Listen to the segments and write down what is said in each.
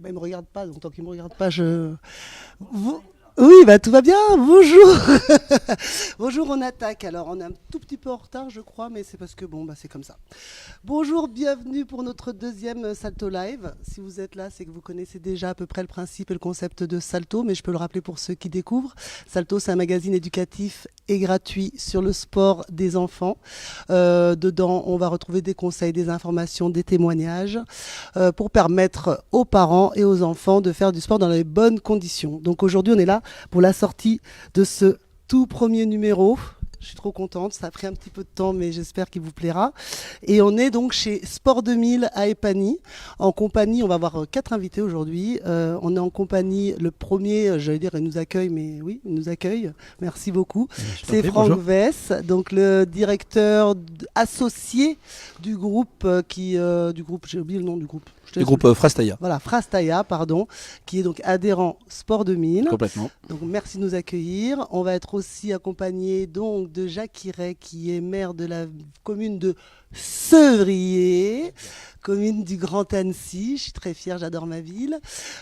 Bah, il me regarde pas, donc tant qu'il me regarde pas, je. Vous- Oui, bah tout va bien. Bonjour. Bonjour, on attaque. Alors, on est un tout petit peu en retard, je crois, mais c'est parce que bon, bah c'est comme ça. Bonjour, bienvenue pour notre deuxième Salto Live. Si vous êtes là, c'est que vous connaissez déjà à peu près le principe et le concept de Salto, mais je peux le rappeler pour ceux qui découvrent. Salto, c'est un magazine éducatif et gratuit sur le sport des enfants. Dedans, on va retrouver des conseils, des informations, des témoignages pour permettre aux parents et aux enfants de faire du sport dans les bonnes conditions. Donc aujourd'hui, on est là pour la sortie de ce tout premier numéro. Je suis trop contente, ça a pris un petit peu de temps, mais j'espère qu'il vous plaira. Et on est donc chez Sport 2000 à Epany, en compagnie, on va avoir 4 invités aujourd'hui. On est en compagnie, le premier, j'allais dire, il nous accueille, mais oui, il nous accueille. Merci beaucoup. Je t'en C'est prie, Franck bonjour. Vess, donc le directeur associé du groupe, du groupe, j'ai oublié le nom du groupe. Je te Du laisse groupe Frastaya, voilà, Frastaya, pardon, qui est donc adhérent Sport 2000. complètement. Donc merci de nous accueillir. On va être aussi accompagné donc de Jacques Hiret, qui est maire de la commune de Sevrier, commune du Grand Annecy. Je suis très fière, j'adore ma ville.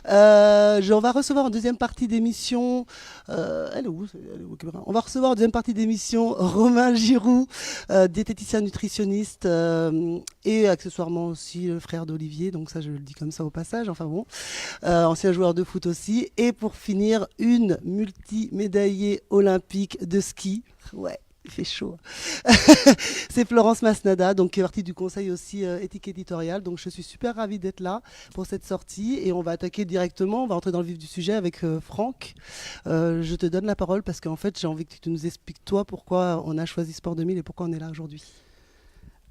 On va recevoir en deuxième partie d'émission. Elle est où, caméra. On va recevoir en deuxième partie d'émission Romain Giroux, diététicien nutritionniste et accessoirement aussi le frère d'Olivier. Donc ça, je le dis comme ça au passage. Enfin bon, ancien joueur de foot aussi. Et pour finir, une multimédaillée olympique de ski. Ouais. Il fait chaud. C'est Florence Masnada, donc qui est partie du conseil aussi éthique éditoriale. Donc je suis super ravie d'être là pour cette sortie et on va attaquer directement. On va entrer dans le vif du sujet avec Franck. Je te donne la parole parce qu'en fait j'ai envie que tu nous expliques toi pourquoi on a choisi Sport 2000 et pourquoi on est là aujourd'hui.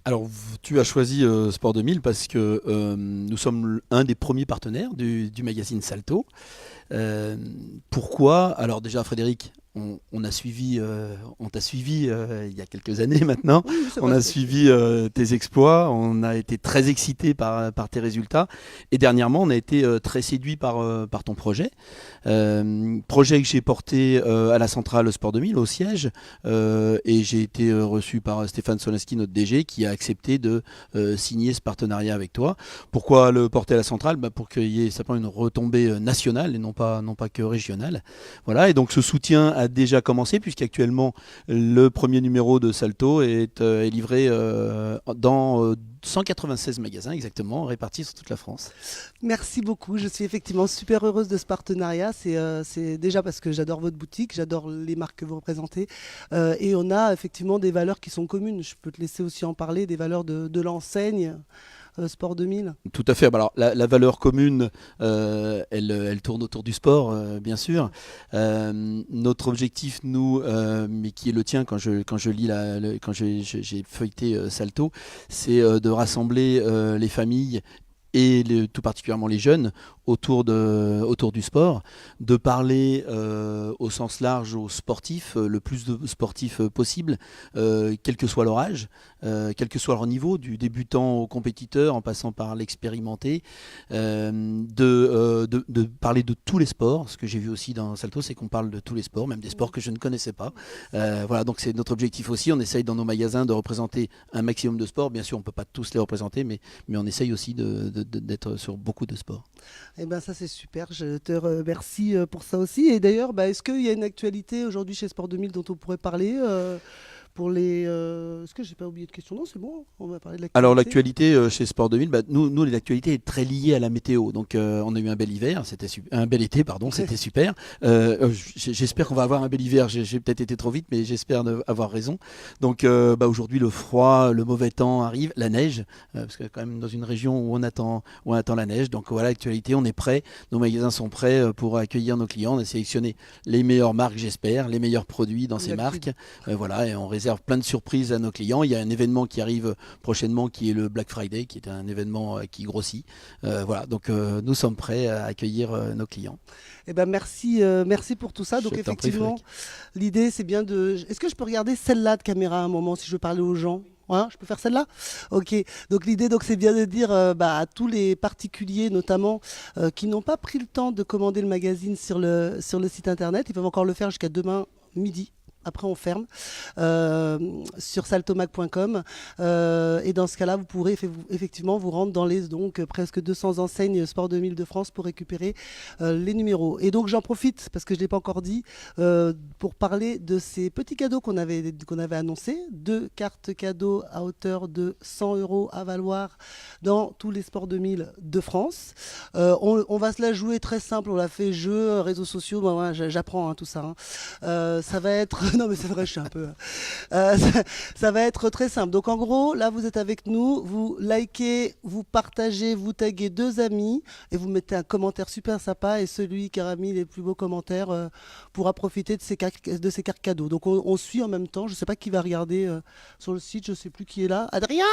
Alors, tu as choisi Sport 2000 parce que nous sommes un des premiers partenaires du magazine Salto. Pourquoi? Alors déjà, Frédéric, on a suivi, on t'a suivi il y a quelques années maintenant. Oui, oui, c'est On vrai. a suivi tes exploits. On a été très excités par tes résultats. Et dernièrement, on a été très séduits par ton projet. Projet que j'ai porté à la centrale Sport 2000 au siège. Et j'ai été reçu par Stéphane Soleski, notre DG, qui a accepté de signer ce partenariat avec toi. Pourquoi le porter à la centrale? Pour qu'il y ait simplement une retombée nationale et non pas que régionale. Voilà, et donc ce soutien a déjà commencé puisqu'actuellement le premier numéro de Salto est livré dans 196 magasins exactement, répartis sur toute la France. Merci beaucoup. Je suis effectivement super heureuse de ce partenariat. C'est déjà parce que j'adore votre boutique, j'adore les marques que vous représentez. Et on a effectivement des valeurs qui sont communes. Je peux te laisser aussi en parler, des valeurs de l'enseigne Sport 2000. Tout à fait. Alors, la valeur commune, elle tourne autour du sport, bien sûr. Notre objectif, nous, mais qui est le tien quand je lis quand j'ai feuilleté Salto, c'est de rassembler les familles et tout particulièrement les jeunes autour du sport, de parler au sens large aux sportifs, le plus de sportifs possible, quel que soit leur âge, quel que soit leur niveau, du débutant au compétiteur en passant par l'expérimenté, de parler de tous les sports. Ce que j'ai vu aussi dans Salto, c'est qu'on parle de tous les sports, même des sports que je ne connaissais pas. Voilà, donc c'est notre objectif aussi. On essaye dans nos magasins de représenter un maximum de sports. Bien sûr, on ne peut pas tous les représenter, mais on essaye aussi d'être sur beaucoup de sports. Eh bien, ça, c'est super. Je te remercie pour ça aussi. Et d'ailleurs, bah, est-ce qu'il y a une actualité aujourd'hui chez Sport 2000 dont on pourrait parler pour les. Est-ce que j'ai pas oublié de question? Non, c'est bon. On va parler de Alors l'actualité. l'actualité chez Sport 2000, nous l'actualité est très liée à la météo. Donc on a eu un bel hiver, un bel été, pardon, c'était super. J'espère qu'on va avoir un bel hiver. J'ai peut-être été trop vite, mais j'espère avoir raison. Donc aujourd'hui le froid, le mauvais temps arrive, la neige, parce que quand même dans une région où on attend la neige. Donc voilà l'actualité, on est prêt, nos magasins sont prêts pour accueillir nos clients. On a sélectionné les meilleures marques, j'espère, les meilleurs produits dans ces marques. Voilà, et on réserve plein de surprises à nos clients. Il y a un événement qui arrive prochainement qui est le Black Friday, qui est un événement qui grossit. Voilà, donc nous sommes prêts à accueillir nos clients. Eh ben merci, merci pour tout ça. Donc Je t'en prie, effectivement, Frédéric. l'idée c'est bien de. Est-ce que je peux regarder celle-là de caméra à un moment si je veux parler aux gens? Ouais, je peux faire celle-là? Ok. Donc l'idée c'est bien de dire à tous les particuliers notamment qui n'ont pas pris le temps de commander le magazine sur le site internet, ils peuvent encore le faire jusqu'à demain midi. Après, on ferme sur saltomac.com. Et dans ce cas-là, vous pourrez effectivement vous rendre dans les presque 200 enseignes Sport 2000 de France pour récupérer les numéros. Et donc, j'en profite, parce que je ne l'ai pas encore dit, pour parler de ces petits cadeaux qu'on avait annoncés. 2 cartes cadeaux à hauteur de 100 € à valoir dans tous les Sports 2000 de France. On va se la jouer très simple. On l'a fait jeu, réseaux sociaux. Moi, j'apprends tout ça. Ça va être... Non mais c'est vrai, je suis un peu... ça va être très simple. Donc en gros, là vous êtes avec nous, vous likez, vous partagez, vous taguez 2 amis et vous mettez un commentaire super sympa et celui qui aura mis les plus beaux commentaires pourra profiter de ces cartes cadeaux. Donc on suit en même temps, je ne sais pas qui va regarder sur le site, je ne sais plus qui est là. Adrien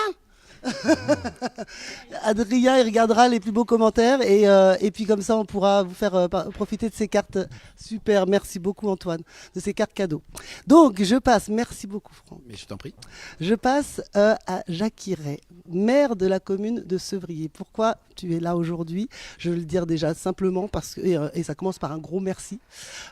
Adrien, il regardera les plus beaux commentaires et puis comme ça on pourra vous faire profiter de ces cartes. Super, merci beaucoup Antoine, de ces cartes cadeaux. Donc je passe, merci beaucoup Franck. Mais je t'en prie. Je passe à Jacques Hiret, maire de la commune de Sevrier. Pourquoi tu es là aujourd'hui? Je vais le dire déjà simplement parce que, et ça commence par un gros merci,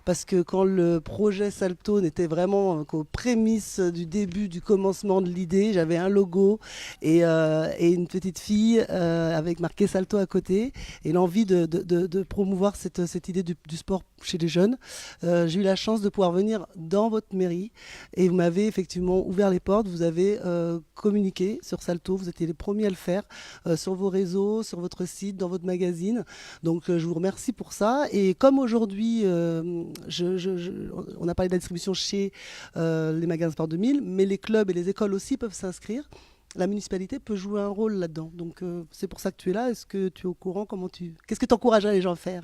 parce que quand le projet Salto n'était vraiment qu'aux prémices du début, du commencement de l'idée, j'avais un logo et une petite fille avec marqué Salto à côté et l'envie de promouvoir cette idée du sport chez les jeunes. J'ai eu la chance de pouvoir venir dans votre mairie et vous m'avez effectivement ouvert les portes, vous avez communiqué sur Salto, vous étiez les premiers à le faire sur vos réseaux, sur votre site, dans votre magazine. Donc je vous remercie pour ça. Et comme aujourd'hui, on a parlé de la distribution chez les magasins Sport 2000, mais les clubs et les écoles aussi peuvent s'inscrire. La municipalité peut jouer un rôle là-dedans. Donc c'est pour ça que tu es là. Est-ce que tu es au courant? Qu'est-ce que tu encourages les gens à faire?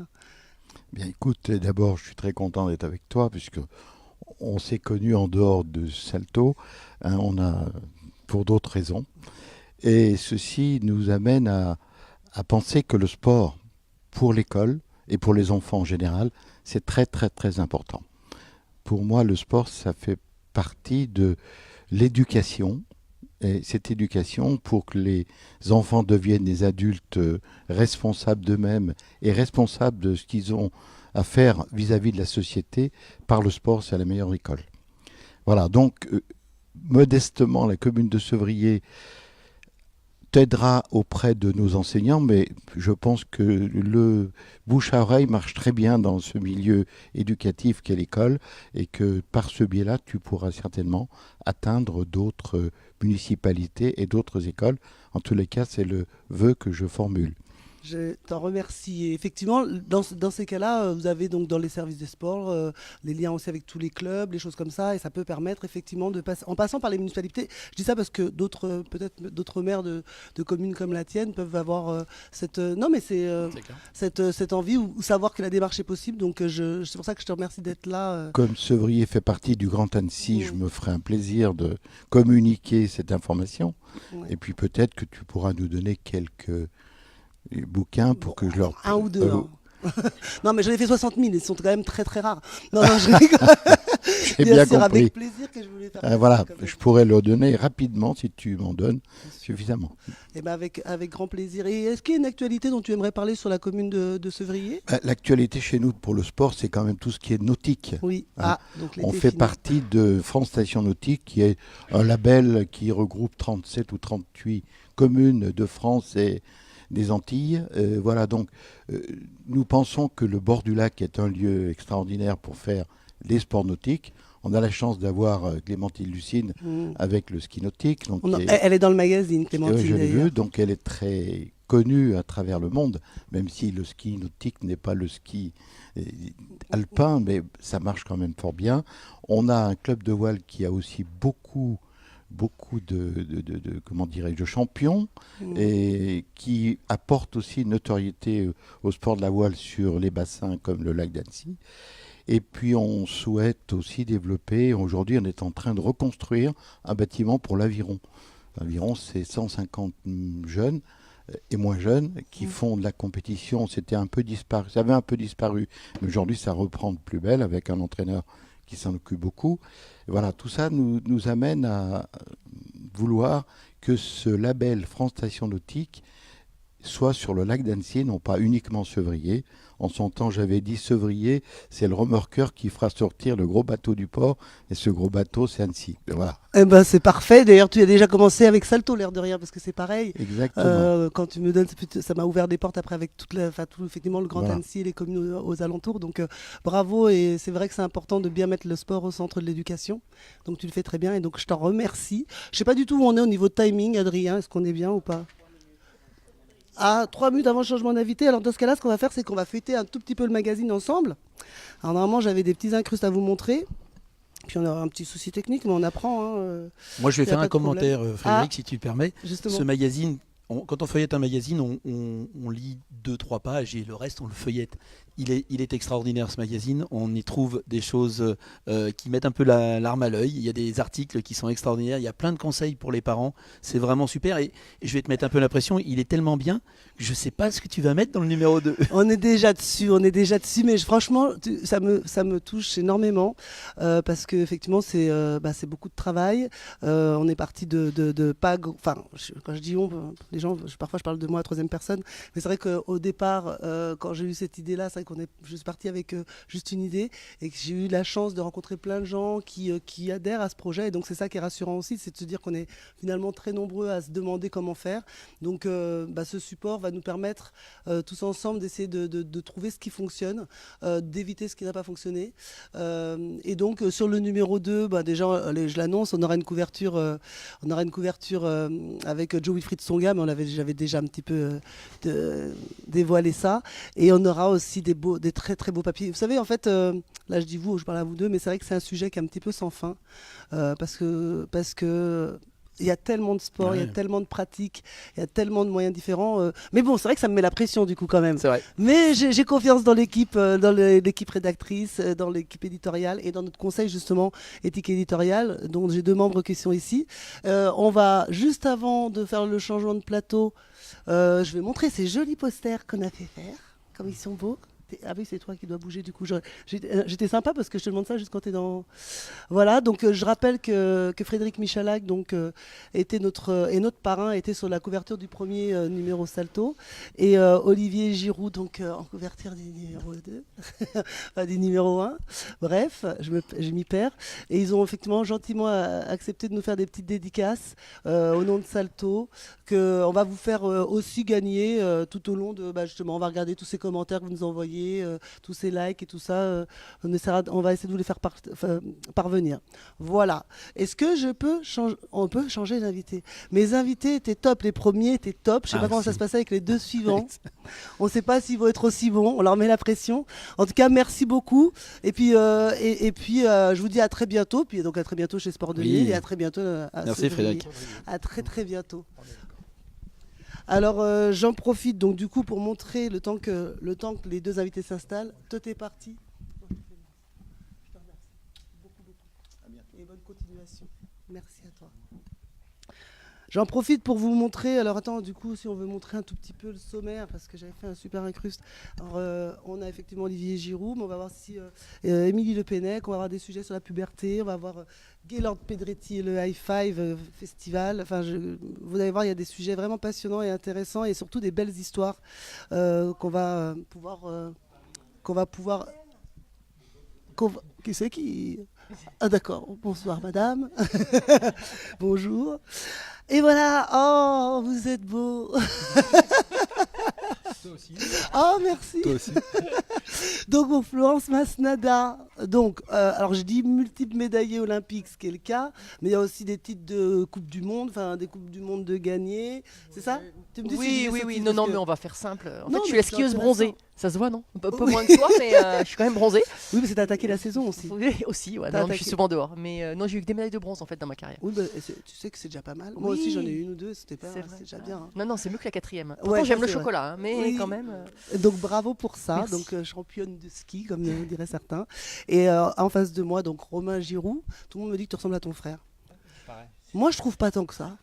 Bien, écoute, d'abord, je suis très content d'être avec toi, puisque on s'est connus en dehors de Salto. On a pour d'autres raisons. Et ceci nous amène à penser que le sport, pour l'école et pour les enfants en général, c'est très, très, très important. Pour moi, le sport, ça fait partie de l'éducation. Et cette éducation, pour que les enfants deviennent des adultes responsables d'eux-mêmes et responsables de ce qu'ils ont à faire vis-à-vis de la société, par le sport, c'est la meilleure école. Voilà, donc modestement, la commune de Sevrier t'aidera auprès de nos enseignants, mais je pense que le bouche à oreille marche très bien dans ce milieu éducatif qu'est l'école et que par ce biais-là, tu pourras certainement atteindre d'autres municipalités et d'autres écoles. En tous les cas, c'est le vœu que je formule. Je t'en remercie. Et effectivement, dans ces cas-là, vous avez donc dans les services des sports les liens aussi avec tous les clubs, les choses comme ça, et ça peut permettre effectivement de passer, en passant par les municipalités. Je dis ça parce que peut-être d'autres maires de communes comme la tienne peuvent avoir cette envie ou savoir que la démarche est possible. Donc c'est pour ça que je te remercie d'être là. Comme Sevrier fait partie du Grand Annecy, je me ferai un plaisir de communiquer cette information. Ouais. Et puis peut-être que tu pourras nous donner quelques bouquins pour que je leur... Un ou deux. Non, mais j'en ai fait 60 000, ils sont quand même très très rares. Non, je rigole. J'ai bien compris. Avec plaisir que je voulais faire. Voilà, je pourrais le donner rapidement si tu m'en donnes suffisamment. Et ben avec grand plaisir. Et est-ce qu'il y a une actualité dont tu aimerais parler sur la commune de Sevrier? L'actualité chez nous pour le sport, c'est quand même tout ce qui est nautique. Oui. Donc on fait partie de France Station Nautique, qui est un label qui regroupe 37 ou 38 communes de France et des Antilles. Voilà, donc nous pensons que le bord du lac est un lieu extraordinaire pour faire des sports nautiques. On a la chance d'avoir Clémentine Lucine avec le ski nautique. Donc elle est dans le magazine, Clémentine. Je l'ai vu, donc elle est très connue à travers le monde, même si le ski nautique n'est pas le ski alpin, mais ça marche quand même fort bien. On a un club de voile qui a aussi beaucoup de champions et qui apportent aussi une notoriété au sport de la voile sur les bassins comme le lac d'Annecy. Et puis on souhaite aussi développer, aujourd'hui on est en train de reconstruire un bâtiment pour l'aviron. L'aviron, c'est 150 jeunes et moins jeunes qui font de la compétition. C'était un peu disparu, ça avait un peu disparu, mais aujourd'hui ça reprend de plus belle avec un entraîneur qui s'en occupe beaucoup. Et voilà, tout ça nous amène à vouloir que ce label France Station Nautique soit sur le lac d'Annecy, non pas uniquement Sevrier. En son temps, j'avais dit Sevrier, c'est le remorqueur qui fera sortir le gros bateau du port. Et ce gros bateau, c'est Annecy. Et voilà, Eh ben, c'est parfait. D'ailleurs, tu as déjà commencé avec Salto, l'air de rien, parce que c'est pareil. exactement. Quand tu me donnes, ça m'a ouvert des portes après avec effectivement le Grand Voilà. Annecy et les communes aux alentours. Donc bravo, et c'est vrai que c'est important de bien mettre le sport au centre de l'éducation. Donc tu le fais très bien, et donc je t'en remercie. Je sais pas du tout où on est au niveau de timing, Adrien. Est-ce qu'on est bien ou pas? Ah, 3 minutes avant le changement d'invité. Alors dans ce cas-là, ce qu'on va faire, c'est qu'on va feuilleter un tout petit peu le magazine ensemble. Alors normalement, j'avais des petits incrustes à vous montrer. Puis on aura un petit souci technique, mais on apprend. Moi, je vais Y a faire pas un de problème. commentaire, Frédéric, Ah. si tu le permets. Justement. Ce magazine, quand on feuillette un magazine, on lit 2-3 pages et le reste, on le feuillette. Il est extraordinaire, ce magazine. On y trouve des choses qui mettent un peu la larme à l'œil. Il y a des articles qui sont extraordinaires. Il y a plein de conseils pour les parents. C'est vraiment super. Et je vais te mettre un peu la pression. Il est tellement bien que je ne sais pas ce que tu vas mettre dans le numéro 2. On est déjà dessus, mais franchement, ça me touche énormément parce que effectivement, c'est beaucoup de travail. On est parti de pas, enfin, quand je dis on, les gens, parfois je parle de moi à troisième personne, mais c'est vrai qu'au départ, quand j'ai eu cette idée-là, c'est vrai je suis parti avec juste une idée et que j'ai eu la chance de rencontrer plein de gens qui adhèrent à ce projet. Et donc c'est ça qui est rassurant aussi, c'est de se dire qu'on est finalement très nombreux à se demander comment faire. Donc ce support va nous permettre tous ensemble d'essayer de trouver ce qui fonctionne, d'éviter ce qui n'a pas fonctionné. Et donc sur le numéro 2, déjà je l'annonce, on aura une couverture, avec Joe Wilfried Tsonga, mais j'avais déjà un petit peu dévoilé ça. Et on aura aussi des très très beaux papiers. Vous savez, en fait, là je dis vous, je parle à vous deux, mais c'est vrai que c'est un sujet qui est un petit peu sans fin, parce que il y a tellement de sports, il y a tellement de pratiques, il y a tellement de moyens différents. Mais bon, c'est vrai que ça me met la pression du coup quand même. C'est vrai. Mais j'ai confiance dans l'équipe, l'équipe rédactrice, dans l'équipe éditoriale et dans notre conseil justement éthique éditoriale, dont j'ai 2 membres qui sont ici. On va, juste avant de faire le changement de plateau, je vais montrer ces jolis posters qu'on a fait faire, comme ils sont beaux. Ah oui, c'est toi qui dois bouger du coup. J'étais sympa parce que je te demande ça juste quand tu es dans... Voilà, donc je rappelle que Frédéric Michalak était notre parrain, était sur la couverture du premier numéro Salto. Et Olivier Giroud, en couverture du numéro 2, enfin du numéro 1. Bref, je m'y perds. Et ils ont effectivement gentiment accepté de nous faire des petites dédicaces au nom de Salto, qu'on va vous faire aussi gagner tout au long de... justement, on va regarder tous ces commentaires que vous nous envoyez, tous ces likes et tout ça, on va essayer de vous les faire parvenir. Voilà. Est-ce que on peut changer d'invité? Mes invités étaient top, les premiers étaient top. Je ne sais pas comment ça se passait avec les 2 suivants. On ne sait pas s'ils vont être aussi bons. On leur met la pression. En tout cas, merci beaucoup. Et puis, je vous dis à très bientôt. Puis donc à très bientôt chez Sport 2000 et à très bientôt. Merci Frédéric. À très très bientôt. Alors j'en profite donc du coup pour montrer le temps que les 2 invités s'installent. Toi t'es parti. Je te remercie beaucoup. Et bonne continuation. Merci à toi. J'en profite pour vous montrer, alors attends, du coup, si on veut montrer un tout petit peu le sommaire, parce que j'avais fait un super incruste. Alors, on a effectivement Olivier Giroud, mais on va voir si Émilie Le Pennec, on va avoir des sujets sur la puberté, on va avoir Gaylord Pedretti et le High Five Festival. Enfin, vous allez voir, il y a des sujets vraiment passionnants et intéressants, et surtout des belles histoires qu'on va pouvoir... Qui c'est qui... Ah d'accord, bonsoir madame. Bonjour. Et voilà, oh, vous êtes beau. Toi aussi. Oh, merci. Toi aussi. Donc, bon, Florence Masnada. Donc, alors je dis multiples médaillés olympiques, ce qui est le cas, mais il y a aussi des titres de Coupe du Monde, enfin des Coupes du Monde de gagner. C'est ça? Tu me dis si Oui, j'ai oui, des oui. sottises, Non, parce mais que- on va faire simple. En Non, fait, je suis mais la c'est skieuse intéressant. bronzée. Ça se voit, non? Un peu Oui. moins que toi, mais je suis quand même bronzée. Oui, mais c'est attaqué la saison aussi. Oui, aussi, ouais. T'as Non, mais je suis attaqué. souvent dehors. Mais non, j'ai eu que des médailles de bronze en fait dans ma carrière. Oui, bah, tu sais que c'est déjà pas mal. Moi Oui. aussi, j'en ai eu 1 ou 2, c'est C'est vrai. déjà bien. hein. Non, non, c'est mieux que la 4e. Pourtant, Ouais, j'aime ça, le c'est vrai. chocolat, hein, mais Oui. quand même. Donc bravo pour ça, Merci. donc championne de ski comme diraient certains. Et en face de moi, donc Romain Giroud, tout le monde me dit que tu ressembles à ton frère. Pareil. Moi je trouve pas tant que ça.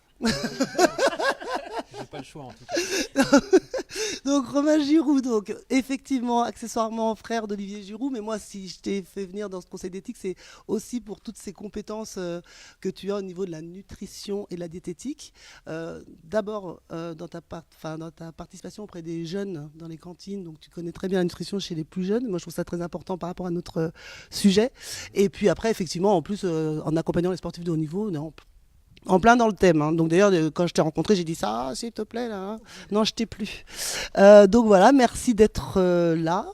J'ai pas le choix en tout cas. Donc Romain Giroud, donc effectivement, accessoirement frère d'Olivier Giroud, mais moi si je t'ai fait venir dans ce conseil d'éthique, c'est aussi pour toutes ces compétences que tu as au niveau de la nutrition et de la diététique. D'abord dans ta participation auprès des jeunes dans les cantines, donc tu connais très bien la nutrition chez les plus jeunes. Moi je trouve ça très important par rapport à notre sujet. Et puis après effectivement, en plus en accompagnant les sportifs de haut niveau, en plein dans le thème. Hein. Donc d'ailleurs, quand je t'ai rencontré, j'ai dit ça, s'il te plaît, là. Hein. Non, je t'ai plus. Donc voilà, merci d'être là.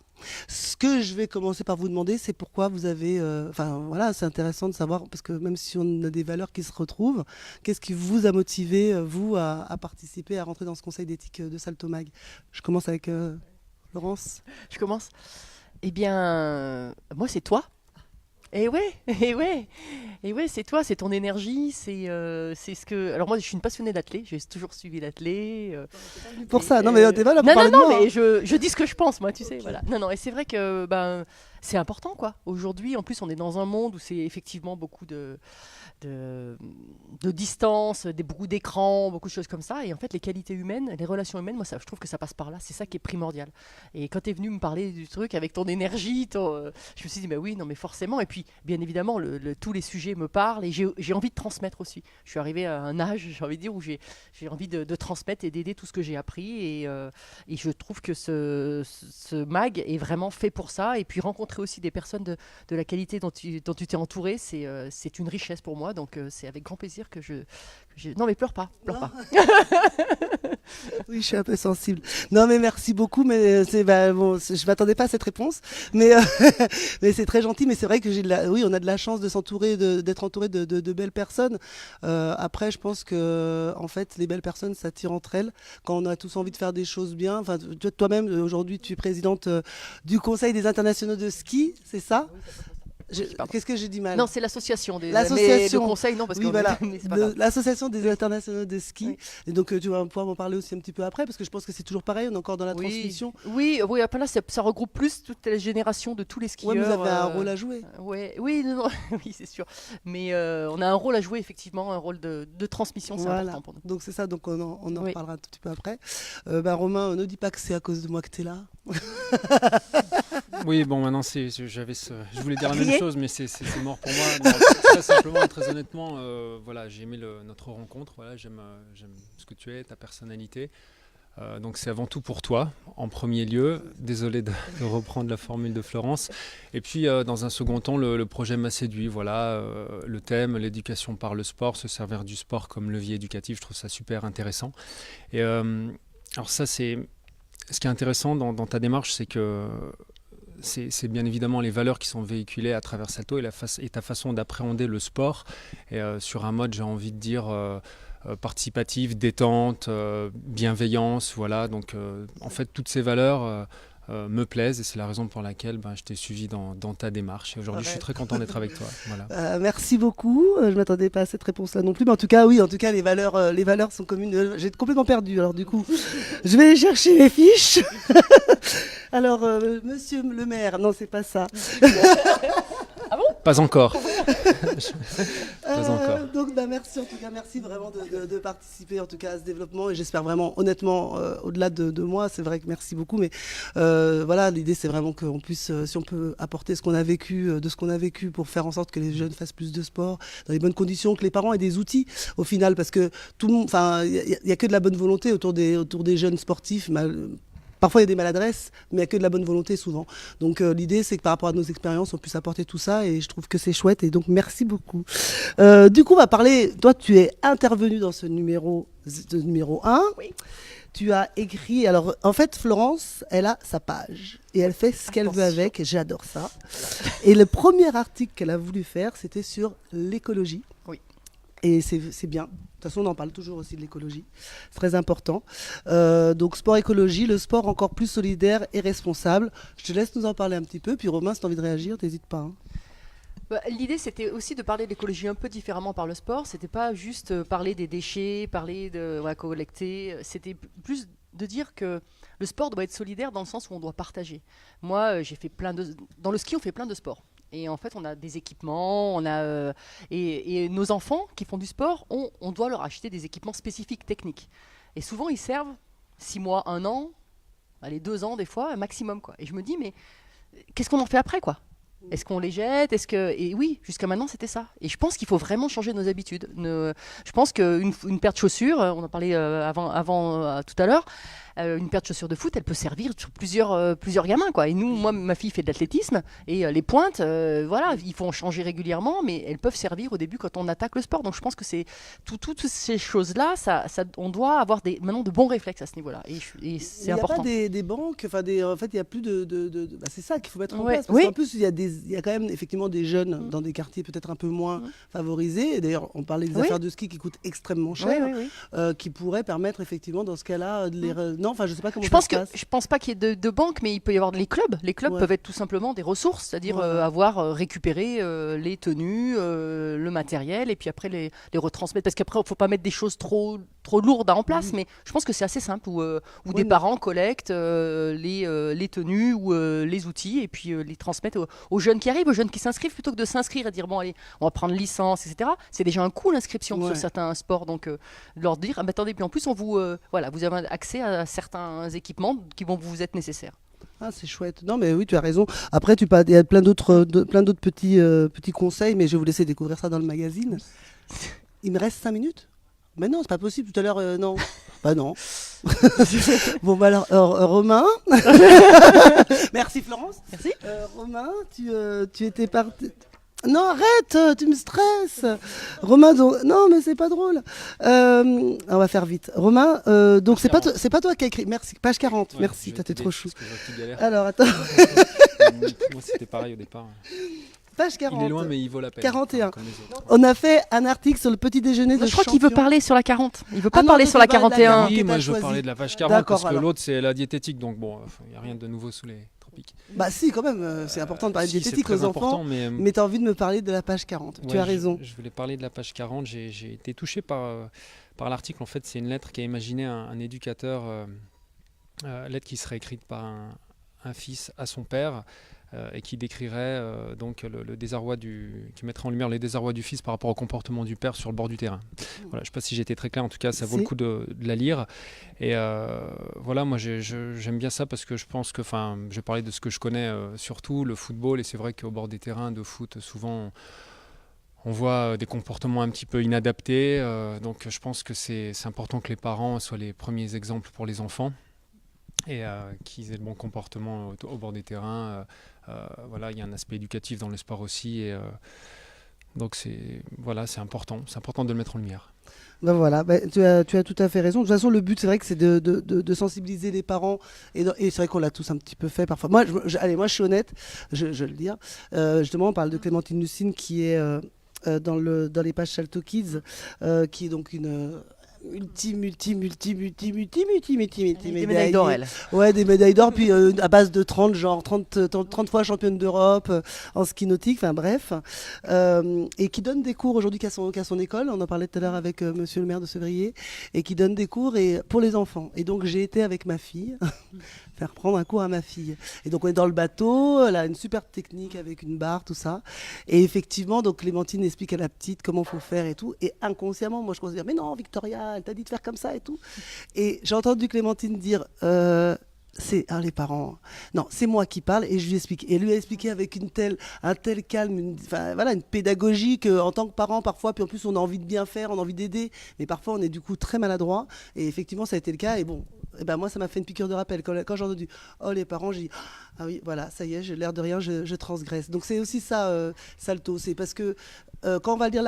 Ce que je vais commencer par vous demander, c'est pourquoi vous avez... Enfin voilà, c'est intéressant de savoir, parce que même si on a des valeurs qui se retrouvent, qu'est-ce qui vous a motivé, vous, à participer, à rentrer dans ce conseil d'éthique de Saltomag? Je commence avec Laurence. Je commence. Eh bien, moi, c'est toi. Et ouais, c'est toi, c'est ton énergie, c'est ce que. Alors moi, je suis une passionnée d'athlé, j'ai toujours suivi l'athlé. Pour ça, non mais t'es pas là pour non, parler de moi. mais je dis ce que je pense, moi, tu sais, voilà. Non, et c'est vrai que c'est important, quoi. Aujourd'hui, en plus, on est dans un monde où c'est effectivement beaucoup de distance, beaucoup d'écrans, beaucoup de choses comme ça. Et en fait, les qualités humaines, les relations humaines, moi, je trouve que ça passe par là. C'est ça qui est primordial. Et quand tu es venu me parler du truc avec ton énergie, je me suis dit, mais oui, non, mais forcément. Et puis, bien évidemment, tous les sujets me parlent et j'ai envie de transmettre aussi. Je suis arrivée à un âge, j'ai envie de dire, où j'ai envie de transmettre et d'aider tout ce que j'ai appris. Et je trouve que ce mag est vraiment fait pour ça. Et puis, rencontrer aussi des personnes de la qualité dont tu t'es entouré, c'est une richesse pour moi. Donc c'est avec grand plaisir que je... Non mais pleure pas. Oui, je suis un peu sensible. Non mais merci beaucoup, mais je m'attendais pas à cette réponse, mais mais c'est très gentil. Mais c'est vrai que oui, on a de la chance de s'entourer, d'être entouré de belles personnes. Après, je pense que en fait, les belles personnes s'attirent entre elles quand on a tous envie de faire des choses bien. Enfin, toi-même aujourd'hui, tu es présidente du Conseil des internationaux de ski, c'est ça? Qu'est-ce que j'ai dit mal? Non, c'est l'association des. L'association. Mais le conseil, non, parce que voilà. c'est pas grave. L'association des internationaux de ski. Oui. Et donc tu vas pouvoir m'en parler aussi un petit peu après, parce que je pense que c'est toujours pareil, on est encore dans la transmission. Oui, après là, ça regroupe plus toute la génération de tous les skieurs. Ouais, vous avez un rôle à jouer. Oui, non, oui, c'est sûr. Mais on a un rôle à jouer, effectivement, un rôle de transmission, c'est important pour nous. Donc c'est ça, donc on en reparlera un tout petit peu après. Romain, ne dis pas que c'est à cause de moi que tu es là. Oui, bon, maintenant, je voulais dire la même chose, mais c'est mort pour moi. Non, très simplement et très honnêtement, voilà, j'ai aimé notre rencontre. Voilà, j'aime ce que tu es, ta personnalité. Donc c'est avant tout pour toi, en premier lieu. Désolé de reprendre la formule de Florence. Et puis, dans un second temps, le projet m'a séduit. Voilà, le thème, l'éducation par le sport, se servir du sport comme levier éducatif, je trouve ça super intéressant. Et alors ça, c'est... Ce qui est intéressant dans ta démarche, c'est que c'est bien évidemment les valeurs qui sont véhiculées à travers Salto et ta façon d'appréhender le sport et, sur un mode, j'ai envie de dire, participatif, détente, bienveillance. Voilà. Donc, en fait, toutes ces valeurs me plaisent et c'est la raison pour laquelle je t'ai suivi dans ta démarche. Et aujourd'hui, je suis très content d'être avec toi. Voilà. Merci beaucoup. Je ne m'attendais pas à cette réponse-là non plus. Mais en tout cas, oui, les valeurs sont communes. J'ai complètement perdu. Alors du coup, je vais chercher mes fiches. Alors, monsieur le maire, non, c'est pas ça. Ah bon? Pas encore. Pas encore. Donc, merci en tout cas, merci vraiment de participer en tout cas à ce développement et j'espère vraiment, honnêtement, au-delà de moi, c'est vrai que merci beaucoup, mais voilà, l'idée c'est vraiment qu'on puisse, si on peut apporter ce qu'on a vécu, de ce qu'on a vécu pour faire en sorte que les jeunes fassent plus de sport dans les bonnes conditions, que les parents aient des outils au final, parce que tout le monde, enfin, il y a que de la bonne volonté autour des jeunes sportifs. Parfois, il y a des maladresses, mais il n'y a que de la bonne volonté souvent. Donc, l'idée, c'est que par rapport à nos expériences, on puisse apporter tout ça et je trouve que c'est chouette. Et donc, merci beaucoup. Du coup, on va parler. Toi, tu es intervenu dans ce numéro 1. Oui. Tu as écrit. Alors, en fait, Florence, elle a sa page et elle fait ce qu'elle veut avec. J'adore ça. Et le premier article qu'elle a voulu faire, c'était sur l'écologie. Oui. Et c'est bien. De toute façon, on en parle toujours aussi de l'écologie. C'est très important. Donc, sport-écologie, le sport encore plus solidaire et responsable. Je te laisse nous en parler un petit peu. Puis Romain, si tu as envie de réagir, n'hésite pas. Hein. L'idée, c'était aussi de parler de l'écologie un peu différemment par le sport. C'était pas juste parler des déchets, parler de collecter. C'était plus de dire que le sport doit être solidaire dans le sens où on doit partager. Moi, j'ai fait dans le ski, on fait plein de sports. Et en fait, on a des équipements, et nos enfants qui font du sport, on doit leur acheter des équipements spécifiques techniques. Et souvent, ils servent 6 mois, 1 an, allez, 2 ans des fois, maximum, quoi. Et je me dis, mais qu'est-ce qu'on en fait après, quoi? Est-ce qu'on les jette? Et oui, jusqu'à maintenant, c'était ça. Et je pense qu'il faut vraiment changer nos habitudes. Je pense qu'une paire de chaussures, on en parlait tout à l'heure, une paire de chaussures de foot, elle peut servir sur plusieurs gamins, quoi. Et nous, moi, ma fille fait de l'athlétisme, et les pointes, voilà, il faut en changer régulièrement, mais elles peuvent servir au début quand on attaque le sport. Donc je pense que c'est toutes ces choses-là, on doit avoir maintenant de bons réflexes à ce niveau-là. Et c'est important. Il n'y a pas des banques, en fait, il n'y a plus bah, c'est ça qu'il faut mettre en Ouais, place. Parce oui. qu'en plus, il y a quand même effectivement des jeunes dans des quartiers peut-être un peu moins favorisés. Et d'ailleurs, on parlait des Oui. affaires de ski qui coûtent extrêmement cher, qui pourraient permettre effectivement dans ce cas-là de les. Non, enfin, je sais pas comment ça se passe. Je pense pas qu'il y ait de banque, mais il peut y avoir les clubs. Les clubs peuvent être tout simplement des ressources, c'est-à-dire avoir récupéré les tenues, le matériel, et puis après les retransmettre. Parce qu'après, il ne faut pas mettre des choses trop lourdes en place, mais je pense que c'est assez simple, où des parents collectent les tenues ou les outils, et puis les transmettent aux jeunes qui arrivent, aux jeunes qui s'inscrivent, plutôt que de s'inscrire et dire, bon, allez, on va prendre licence, etc. C'est déjà un coût, l'inscription sur certains sports. Donc, leur dire, ah, mais attendez, puis en plus, vous avez accès à certains équipements qui vont vous être nécessaires. Ah, c'est chouette. Non, mais oui, tu as raison. Après, il y a plein d'autres petits conseils, mais je vais vous laisser découvrir ça dans le magazine. Il me reste 5 minutes? Mais non, c'est pas possible. Tout à l'heure, non. Bah non. Bon, bah alors, Romain. Merci Florence. Merci. Romain, tu étais parti. Non, arrête, tu me stresses. Romain, non, mais c'est pas drôle. On va faire vite. Romain, donc c'est pas toi qui as écrit. Merci, page 40. Merci, t'es trop chou. Alors, attends. Moi, c'était pareil au départ. Page 40. Il est loin, mais il vaut la peine. 41. Comme les autres. On a fait un article sur le petit déjeuner de Je crois qu'il veut parler sur la 40. Il veut pas Ah non, parler toi, sur la tu vas à la 41. 40. Oui, t'as moi je veux choisi. parler de la page 40 D'accord, parce que alors. l'autre c'est la diététique, donc bon, il n'y a rien de nouveau sous les tropiques. Bah si, quand même, c'est important de parler de Si, diététique c'est très aux enfants, important, mais tu as envie de me parler de la page 40. Tu ouais, as raison. Je voulais parler de la page 40. J'ai été touché par l'article. En fait, c'est une lettre qu'a imaginé un éducateur, lettre qui serait écrite par un fils à son père. Et qui décrirait donc le désarroi qui mettrait en lumière les désarrois du fils par rapport au comportement du père sur le bord du terrain. Voilà, je ne sais pas si j'ai été très clair, en tout cas ça vaut le coup de la lire. Et voilà, moi j'aime bien ça parce que je pense que, je vais parler de ce que je connais surtout, le football, et c'est vrai qu'au bord des terrains de foot, souvent on voit des comportements un petit peu inadaptés, donc je pense que c'est important que les parents soient les premiers exemples pour les enfants. Et qu'ils aient le bon comportement au bord des terrains. Voilà, il y a un aspect éducatif dans le sport aussi. Et, donc c'est important. C'est important de le mettre en lumière. Ben voilà, tu as tout à fait raison. De toute façon, le but, c'est vrai que c'est de sensibiliser les parents. Et c'est vrai qu'on l'a tous un petit peu fait parfois. Moi, je suis honnête, je vais le dire. Justement, on parle de Clémentine Lucine qui est dans les pages Shalto Kids, qui est donc une... multi Des médailles d'or, elle. Ouais, des médailles d'or, puis à base de 30 fois championne d'Europe en ski nautique, enfin bref, et qui donne des cours aujourd'hui qu'à son école, on en parlait tout à l'heure avec monsieur le maire de Sevrier, et qui donne des cours pour les enfants. Et donc j'ai été avec ma fille faire prendre un cours à ma fille. Et donc on est dans le bateau, elle a une super technique avec une barre, tout ça. Et effectivement, donc Clémentine explique à la petite comment faut faire et tout. Et inconsciemment, moi je commence à dire, mais non, Victoria, elle t'a dit de faire comme ça et tout. Et j'ai entendu Clémentine dire, les parents, non, c'est moi qui parle, et je lui explique. Et elle lui a expliqué avec un tel calme, une pédagogie qu'en tant que parent, parfois, puis en plus on a envie de bien faire, on a envie d'aider, mais parfois on est du coup très maladroit. Et effectivement, ça a été le cas. Et bon, moi, ça m'a fait une piqûre de rappel. Quand j'ai entendu les parents, j'ai dit ah oui, voilà, ça y est, j'ai l'air de rien, je transgresse. Donc c'est aussi ça, Salto. C'est parce que quand on va lire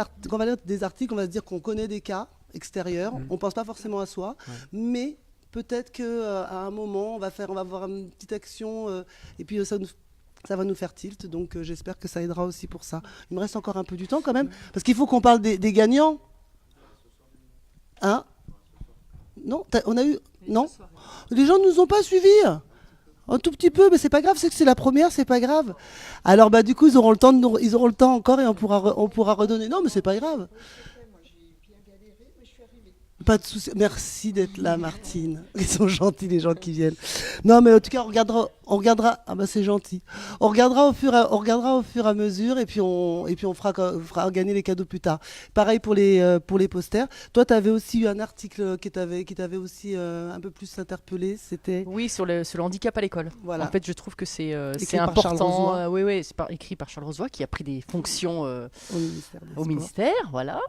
des articles, on va se dire qu'on connaît des cas extérieurs, on pense pas forcément à soi, mais peut-être qu'à un moment, on va avoir une petite action et puis ça va nous faire tilt. Donc j'espère que ça aidera aussi pour ça. Il me reste encore un peu du temps quand même, parce qu'il faut qu'on parle des gagnants. Hein? Non, on a eu... Non, les gens ne nous ont pas suivis. Un tout petit peu, mais c'est pas grave, c'est que c'est la première, c'est pas grave. Alors du coup, ils auront le temps encore et on pourra redonner. Non, mais c'est pas grave. Pas de souci. Merci d'être là, Martine. Ils sont gentils, les gens qui viennent. Non, mais en tout cas, on regardera. Ah bah c'est gentil. On regardera au fur et à mesure, et puis on fera gagner les cadeaux plus tard. Pareil pour les posters. Toi, tu avais aussi eu un article qui t'avait aussi un peu plus interpellé. C'était Oui, sur le handicap à l'école. voilà. En fait, je trouve que c'est Écrit par Charles important. Rozoy. Oui, c'est écrit par Charles Rozoy qui a pris des fonctions Au ministère des au Sports. ministère, voilà.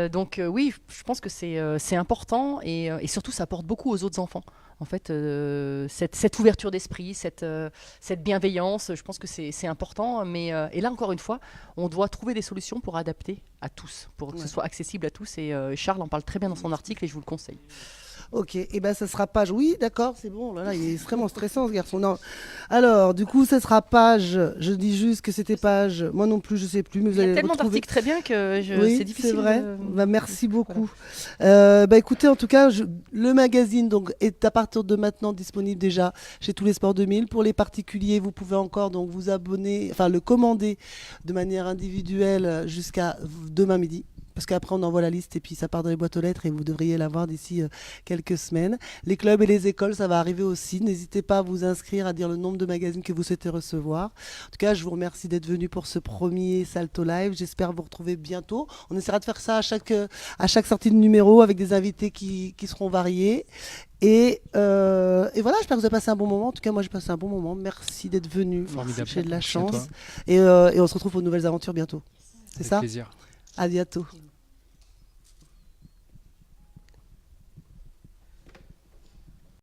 Donc oui, je pense que c'est important et surtout ça apporte beaucoup aux autres enfants. En fait, cette ouverture d'esprit, cette bienveillance, je pense que c'est important. Et là, encore une fois, on doit trouver des solutions pour adapter à tous, pour que ce soit accessible à tous. Et Charles en parle très bien dans son article et je vous le conseille. Ok, et ben ça sera page. Oui, d'accord, c'est bon. Là, il est extrêmement stressant ce garçon. Non. Alors, du coup, ça sera page. Je dis juste que c'était page. Moi non plus, je sais plus, mais vous Il y allez a tellement retrouver. d'articles très bien que Oui, c'est difficile. c'est vrai. de- Bah, merci beaucoup. Bah, écoutez, en tout cas, le magazine donc, est à partir de maintenant disponible déjà chez tous les Sports 2000. Pour les particuliers, vous pouvez encore donc, vous abonner, enfin le commander de manière individuelle jusqu'à demain midi. Parce qu'après, on envoie la liste et puis ça part dans les boîtes aux lettres et vous devriez l'avoir d'ici quelques semaines. Les clubs et les écoles, ça va arriver aussi. N'hésitez pas à vous inscrire, à dire le nombre de magazines que vous souhaitez recevoir. En tout cas, je vous remercie d'être venu pour ce premier Salto Live. J'espère vous retrouver bientôt. On essaiera de faire ça à chaque sortie de numéro avec des invités qui seront variés. Et voilà, j'espère que vous avez passé un bon moment. En tout cas, moi, j'ai passé un bon moment. Merci d'être venu. Formidable. J'ai de la Merci à chance. toi. Et on se retrouve pour de nouvelles aventures bientôt. C'est Avec ça? plaisir. À bientôt.